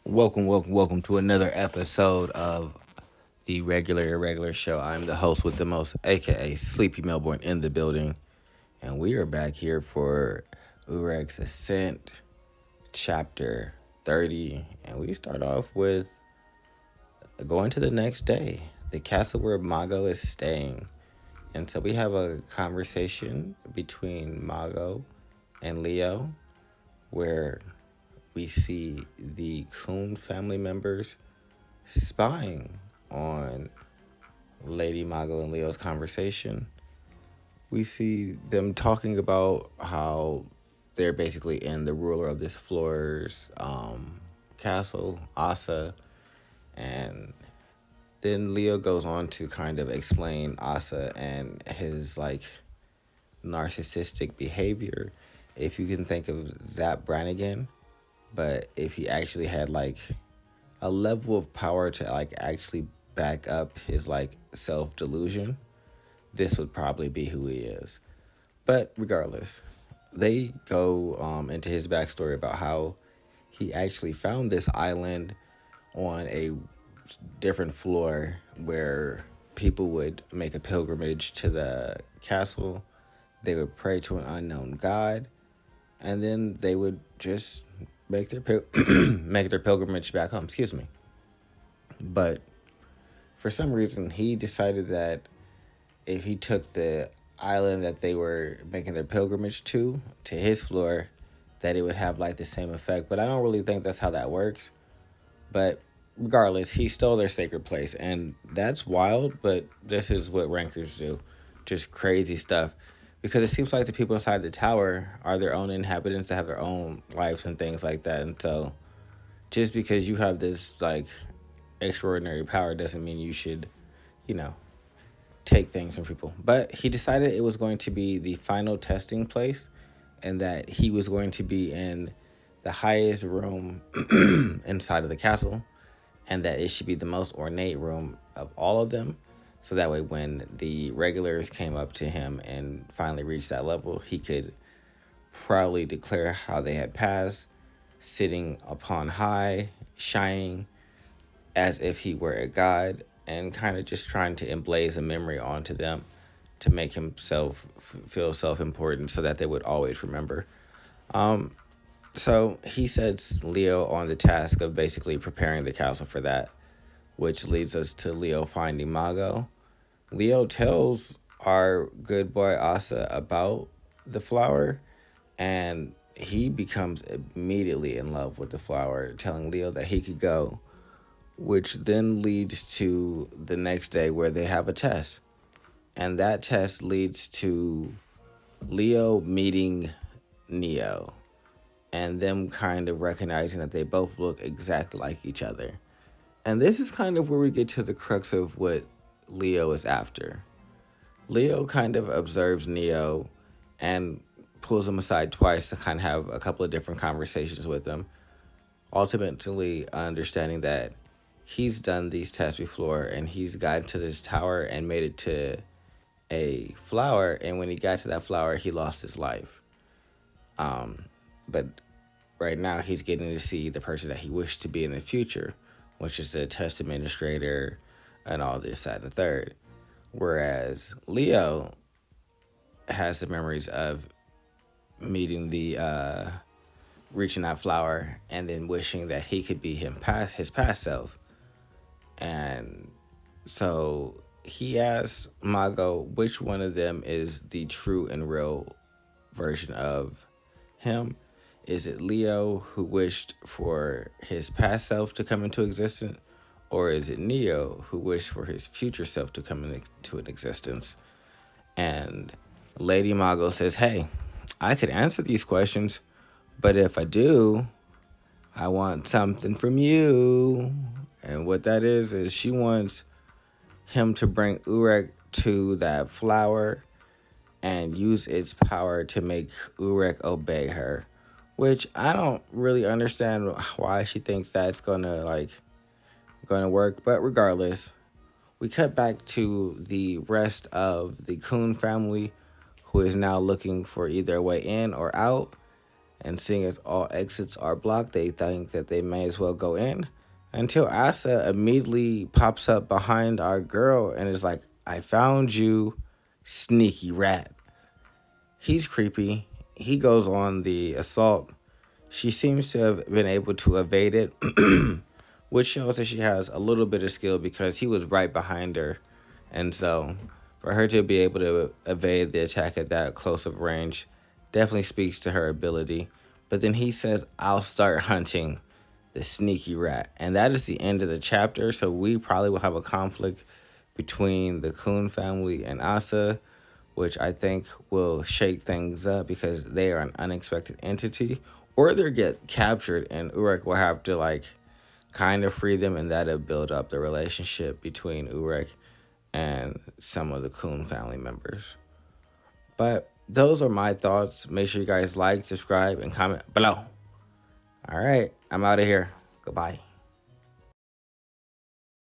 Welcome to another episode of the Regular Irregular Show. I'm the host with the most, aka Sleepy Melbourne, in the building, and we are back here for Urek'sAscent, chapter 30, and we start off with going to the next day, the castle where Mago is staying. And so we have a conversation between Mago and Leo, where we see the Coon family members spying on Lady Mago and Leo's conversation. We see them talking about how they're basically in the ruler of this floor's castle, Asa, and then Leo goes on to kind of explain Asa and his narcissistic behavior. If you can think of Zap Brannigan, but if he actually had a level of power to actually back up his self delusion, this would probably be who he is. But regardless, they go into his backstory about how he actually found this island on a different floor where people would make a pilgrimage to the castle. They would pray to an unknown god, and then they would just make their make their pilgrimage back home. Excuse me. But for some reason, he decided that if he took the island that they were making their pilgrimage to his floor, that it would have the same effect. But I don't really think that's how that works. But regardless, he stole their sacred place, and that's wild. But this is what rankers do, just crazy stuff. Because it seems like the people inside the tower are their own inhabitants that have their own lives and things like that. And so, just because you have this extraordinary power doesn't mean you should, you know, take things from people. But he decided it was going to be the final testing place, and that he was going to be in the highest room inside of the castle, and that it should be the most ornate room of all of them. So that way, when the regulars came up to him and finally reached that level, he could proudly declare how they had passed, sitting upon high, shining as if he were a god, and kind of just trying to emblaze a memory onto them to make himself feel self-important so that they would always remember. So he sets Leo on the task of basically preparing the castle for that, which leads us to Leo finding Mago. Leo tells our good boy Asa about the flower, and he becomes immediately in love with the flower, telling Leo that he could go, which then leads to the next day where they have a test. And that test leads to Leo meeting Neo and them kind of recognizing that they both look exactly like each other. And this is kind of where we get to the crux of what Leo is after. Leo kind of observes Neo and pulls him aside twice to kind of have a couple of different conversations with him, ultimately understanding that he's done these tests before and he's gotten to this tower and made it to a flower, and when he got to that flower, he lost his life. But right now, he's getting to see the person that he wished to be in the future, which is a test administrator and all this, that, and the third. Whereas Leo has the memories of meeting reaching that flower and then wishing that he could be his past self. And so he asks Mago which one of them is the true and real version of him. Is it Leo, who wished for his past self to come into existence? Or is it Neo, who wished for his future self to come into an existence? And Lady Mago says, hey, I could answer these questions, but if I do, I want something from you. And what that is she wants him to bring Urek to that flower and use its power to make Urek obey her. Which I don't really understand why she thinks that's gonna work. But regardless, we cut back to the rest of the Coon family, who is now looking for either a way in or out. And seeing as all exits are blocked, they think that they may as well go in. Until Asa immediately pops up behind our girl and is like, I found you, sneaky rat. He's creepy. He goes on the assault. She seems to have been able to evade it, which shows that she has a little bit of skill because he was right behind her. And so for her to be able to evade the attack at that close of range definitely speaks to her ability. But then he says, I'll start hunting the sneaky rat. And that is the end of the chapter. So we probably will have a conflict between the Kun family and Asa, which I think will shake things up because they are an unexpected entity. Or they'll get captured and Urek will have to like kind of free them, and that'll build up the relationship between Urek and some of the Kun family members. But those are my thoughts. Make sure you guys like, subscribe, and comment below. All right, I'm out of here. Goodbye.